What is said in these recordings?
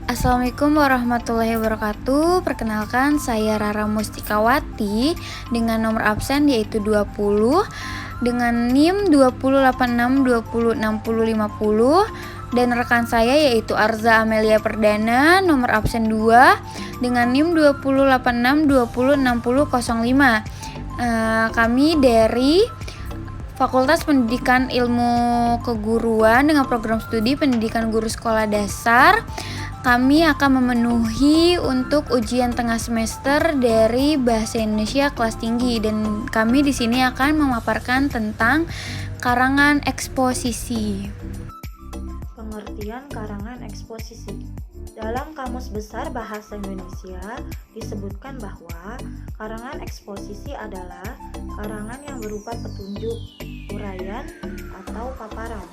Assalamualaikum warahmatullahi wabarakatuh. Perkenalkan, saya Rara Mustikawati dengan nomor absen yaitu 20 dengan NIM 2086206050 dan rekan saya yaitu Arza Amelia Perdana nomor absen 2 dengan NIM 2086206005. Kami dari Fakultas Pendidikan Ilmu Keguruan dengan program studi Pendidikan Guru Sekolah Dasar. Kami akan memenuhi untuk ujian tengah semester dari Bahasa Indonesia kelas tinggi dan kami di sini akan memaparkan tentang karangan eksposisi. Pengertian karangan eksposisi. Dalam Kamus Besar Bahasa Indonesia disebutkan bahwa karangan eksposisi adalah karangan yang berupa petunjuk, uraian, atau paparan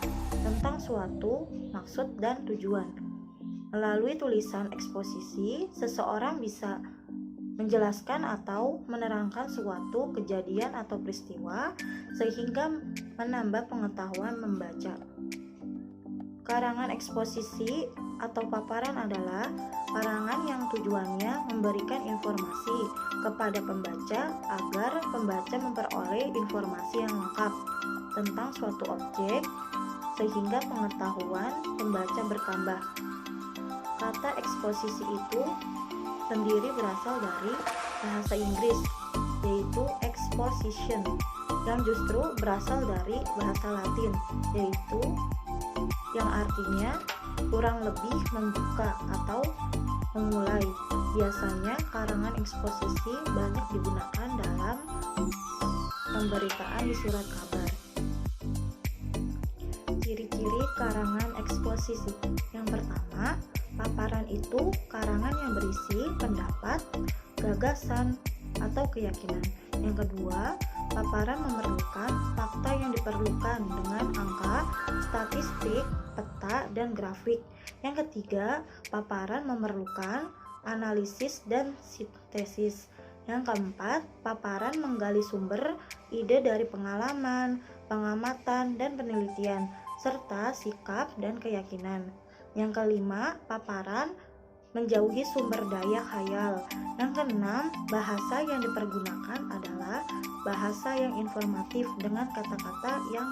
tentang suatu maksud dan tujuan. Melalui tulisan eksposisi, seseorang bisa menjelaskan atau menerangkan suatu kejadian atau peristiwa sehingga menambah pengetahuan membaca. Karangan eksposisi atau paparan adalah karangan yang tujuannya memberikan informasi kepada pembaca agar pembaca memperoleh informasi yang lengkap tentang suatu objek sehingga pengetahuan pembaca bertambah. Kata eksposisi itu sendiri berasal dari bahasa Inggris, yaitu exposition, yang justru berasal dari bahasa Latin, yaitu yang artinya kurang lebih membuka atau memulai. Biasanya karangan eksposisi banyak digunakan dalam pemberitaan di surat kabar. Ciri-ciri karangan eksposisi. Yang pertama, paparan itu karangan yang berisi pendapat, gagasan, atau keyakinan. Yang kedua, paparan memerlukan fakta yang diperlukan dengan angka, statistik, peta, dan grafik. Yang ketiga, paparan memerlukan analisis dan sintesis. Yang keempat, paparan menggali sumber ide dari pengalaman, pengamatan, dan penelitian, serta sikap dan keyakinan. Yang kelima, paparan menjauhi sumber daya khayal. Yang keenam, bahasa yang dipergunakan adalah bahasa yang informatif dengan kata-kata yang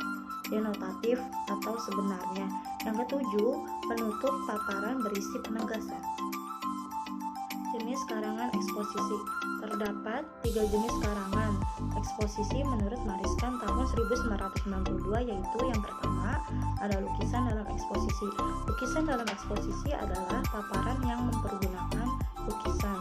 denotatif atau sebenarnya. Yang ketujuh, penutup paparan berisi penegasan. Jenis karangan eksposisi. Terdapat 3 jenis karangan eksposisi menurut Mariskan tahun 1992, yaitu yang pertama ada lukisan dalam eksposisi. Lukisan dalam eksposisi adalah paparan yang mempergunakan lukisan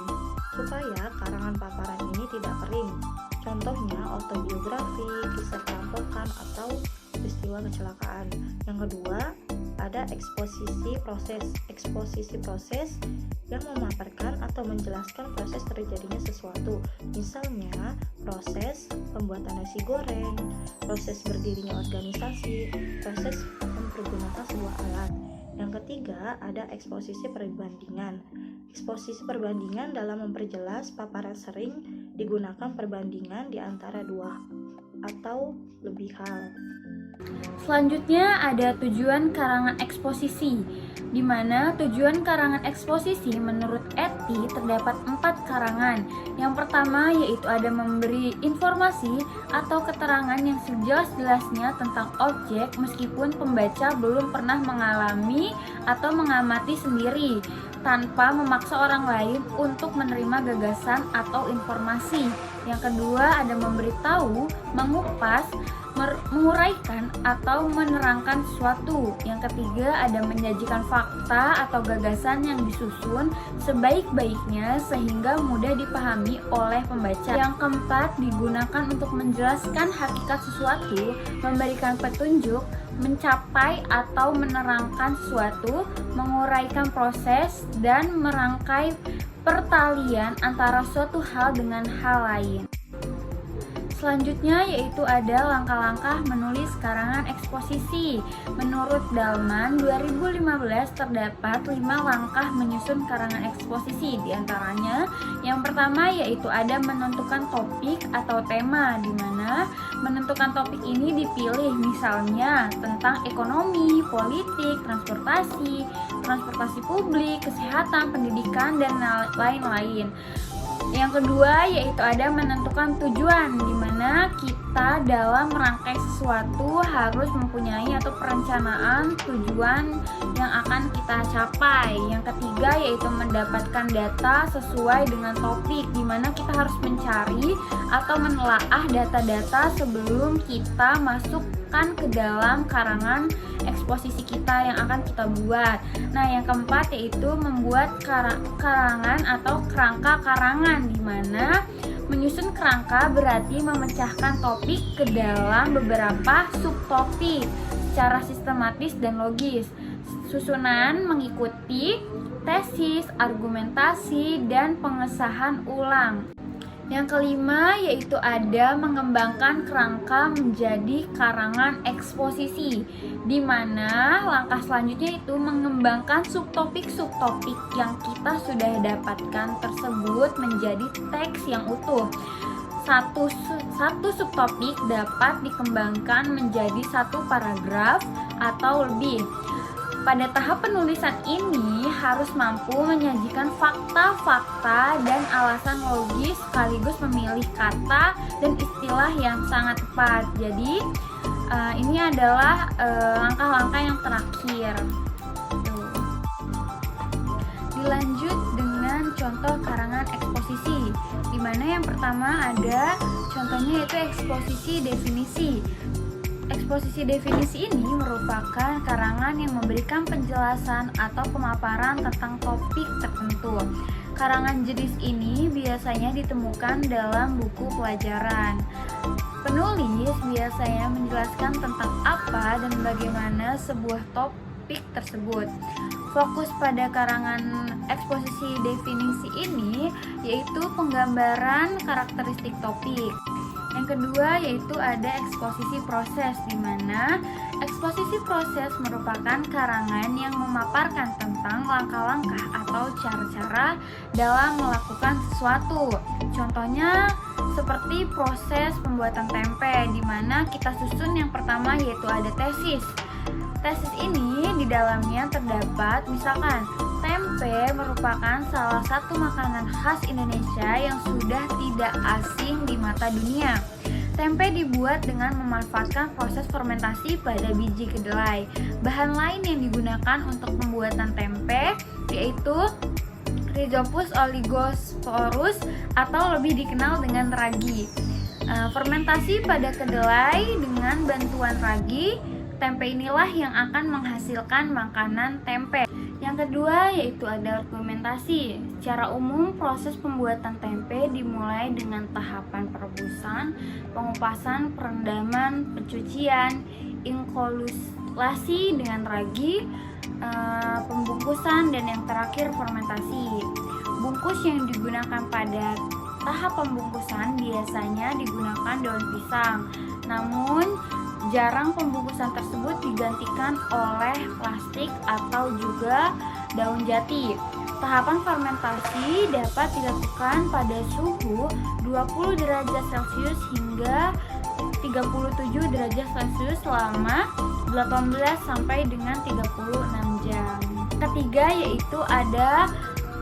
supaya karangan paparan ini tidak kering. Contohnya autobiografi, kisah perampokan, atau peristiwa kecelakaan. Yang kedua ada eksposisi proses. Eksposisi proses yang memaparkan atau menjelaskan proses terjadinya sesuatu. Misalnya, proses pembuatan nasi goreng, proses berdirinya organisasi, proses mempergunakan sebuah alat. Yang ketiga, ada eksposisi perbandingan. Eksposisi perbandingan dalam memperjelas paparan sering digunakan perbandingan di antara dua atau lebih hal. Selanjutnya ada tujuan karangan eksposisi, di mana tujuan karangan eksposisi menurut Etty terdapat 4 karangan. Yang pertama yaitu ada memberi informasi atau keterangan yang sejelas-jelasnya tentang objek meskipun pembaca belum pernah mengalami atau mengamati sendiri, tanpa memaksa orang lain untuk menerima gagasan atau informasi. Yang kedua ada memberitahu, mengupas, menguraikan atau menerangkan sesuatu. Yang ketiga ada menyajikan fakta atau gagasan yang disusun sebaik-baiknya sehingga mudah dipahami oleh pembaca. Yang keempat digunakan untuk menjelaskan hakikat sesuatu, memberikan petunjuk, mencapai atau menerangkan sesuatu, menguraikan proses, dan merangkai pertalian antara suatu hal dengan hal lain. Selanjutnya yaitu ada langkah-langkah menulis karangan eksposisi. Menurut Dalman 2015 terdapat 5 langkah menyusun karangan eksposisi. Di antaranya yang pertama yaitu ada menentukan topik atau tema, di mana menentukan topik ini dipilih misalnya tentang ekonomi, politik, transportasi publik, kesehatan, pendidikan, dan lain-lain. Yang kedua yaitu ada menentukan tujuan, di mana kita dalam merangkai sesuatu harus mempunyai atau perencanaan tujuan yang akan kita capai. Yang ketiga yaitu mendapatkan data sesuai dengan topik, di mana kita harus mencari atau menelaah data-data sebelum kita masukkan ke dalam karangan eksposisi kita yang akan kita buat. Nah, yang keempat yaitu membuat karangan atau kerangka karangan, di mana menyusun kerangka berarti memecahkan topik ke dalam beberapa subtopik secara sistematis dan logis. Susunan mengikuti tesis, argumentasi, dan pengesahan ulang. Yang kelima yaitu ada mengembangkan kerangka menjadi karangan eksposisi, di mana langkah selanjutnya itu mengembangkan subtopik-subtopik yang kita sudah dapatkan tersebut menjadi teks yang utuh. Satu subtopik dapat dikembangkan menjadi satu paragraf atau lebih. Pada tahap penulisan ini harus mampu menyajikan fakta-fakta dan alasan logis sekaligus memilih kata dan istilah yang sangat tepat. Jadi ini adalah langkah-langkah yang terakhir. Dilanjut dengan contoh karangan eksposisi, di mana yang pertama ada contohnya yaitu eksposisi definisi. Eksposisi definisi ini merupakan karangan yang memberikan penjelasan atau pemaparan tentang topik tertentu. Karangan jenis ini biasanya ditemukan dalam buku pelajaran. Penulis biasanya menjelaskan tentang apa dan bagaimana sebuah topik tersebut. Fokus pada karangan eksposisi definisi ini yaitu penggambaran karakteristik topik. Yang kedua yaitu ada eksposisi proses, di mana eksposisi proses merupakan karangan yang memaparkan tentang langkah-langkah atau cara-cara dalam melakukan sesuatu. Contohnya seperti proses pembuatan tempe, di mana kita susun yang pertama yaitu ada tesis. Tesis ini di dalamnya terdapat misalkan tempe merupakan salah satu makanan khas Indonesia yang sudah tidak asing di mata dunia. Tempe dibuat dengan memanfaatkan proses fermentasi pada biji kedelai. Bahan lain yang digunakan untuk pembuatan tempe yaitu Rhizopus oligosporus atau lebih dikenal dengan ragi. Fermentasi pada kedelai dengan bantuan ragi, tempe inilah yang akan menghasilkan makanan tempe. Yang kedua yaitu ada argumentasi. Secara umum proses pembuatan tempe dimulai dengan tahapan perebusan, pengupasan, perendaman, pencucian, inkulasi dengan ragi, pembungkusan, dan yang terakhir fermentasi. Bungkus yang digunakan pada tahap pembungkusan biasanya digunakan daun pisang. Namun jarang pembungkusan tersebut digantikan oleh plastik atau juga daun jati. Tahapan fermentasi dapat dilakukan pada suhu 20 derajat Celcius hingga 37 derajat Celcius selama 18 sampai dengan 36 jam. Ketiga yaitu ada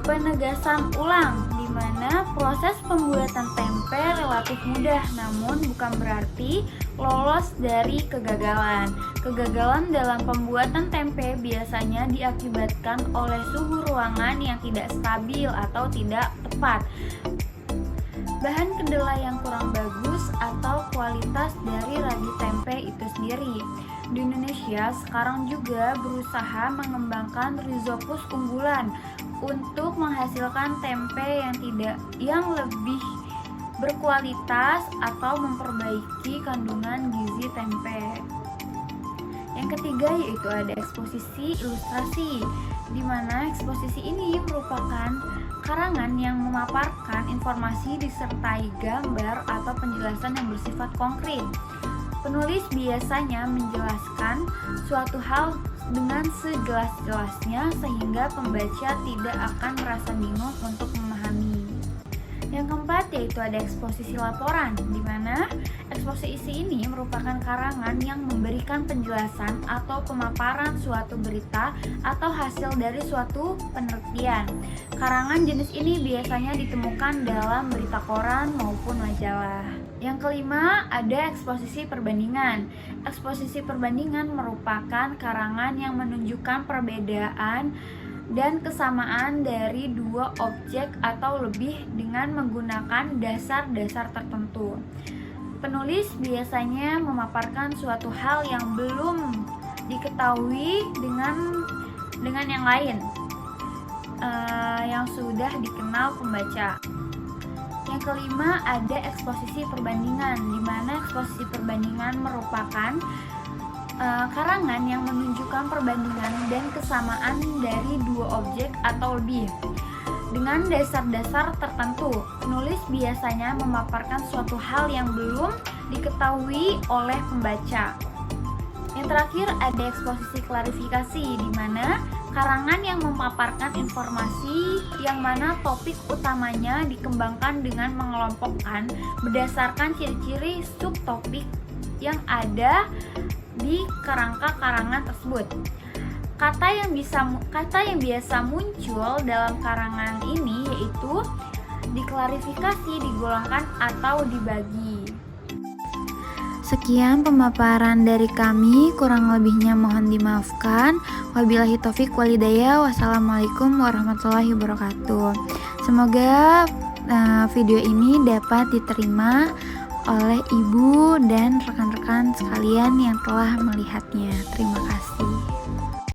penegasan ulang, di mana proses pembuatan tempe relatif mudah, namun bukan berarti lolos dari kegagalan. Kegagalan dalam pembuatan tempe biasanya diakibatkan oleh suhu ruangan yang tidak stabil atau tidak tepat, bahan kedelai yang kurang bagus, atau kualitas dari ragi tempe itu sendiri. Di Indonesia sekarang juga berusaha mengembangkan Rhizopus unggulan untuk menghasilkan tempe yang lebih berkualitas atau memperbaiki kandungan gizi tempe. Yang ketiga yaitu ada eksposisi ilustrasi, di mana eksposisi ini merupakan karangan yang memaparkan informasi disertai gambar atau penjelasan yang bersifat konkret. Penulis biasanya menjelaskan suatu hal dengan sejelas-jelasnya sehingga pembaca tidak akan merasa bingung untuk memahami. Yang keempat yaitu ada eksposisi laporan, di mana eksposisi ini merupakan karangan yang memberikan penjelasan atau pemaparan suatu berita atau hasil dari suatu penelitian. Karangan jenis ini biasanya ditemukan dalam berita koran maupun majalah. Yang kelima ada eksposisi perbandingan. Eksposisi perbandingan merupakan karangan yang menunjukkan perbedaan dan kesamaan dari dua objek atau lebih dengan menggunakan dasar-dasar tertentu. Penulis biasanya memaparkan suatu hal yang belum diketahui dengan yang lain yang sudah dikenal pembaca. Yang kelima ada eksposisi perbandingan, di mana eksposisi perbandingan merupakan karangan yang menunjukkan perbandingan dan kesamaan dari dua objek atau lebih dengan dasar-dasar tertentu. Penulis biasanya memaparkan suatu hal yang belum diketahui oleh pembaca. Yang terakhir ada eksposisi klarifikasi, di mana karangan yang memaparkan informasi yang mana topik utamanya dikembangkan dengan mengelompokkan berdasarkan ciri-ciri subtopik yang ada di kerangka karangan tersebut. Kata yang biasa muncul dalam karangan ini yaitu diklarifikasi, digolongkan, atau dibagi. Sekian pemaparan dari kami, kurang lebihnya mohon dimaafkan. Wabillahi taufik walhidayah. Wassalamualaikum warahmatullahi wabarakatuh. Semoga video ini dapat diterima oleh ibu dan rekan-rekan sekalian yang telah melihatnya. Terima kasih.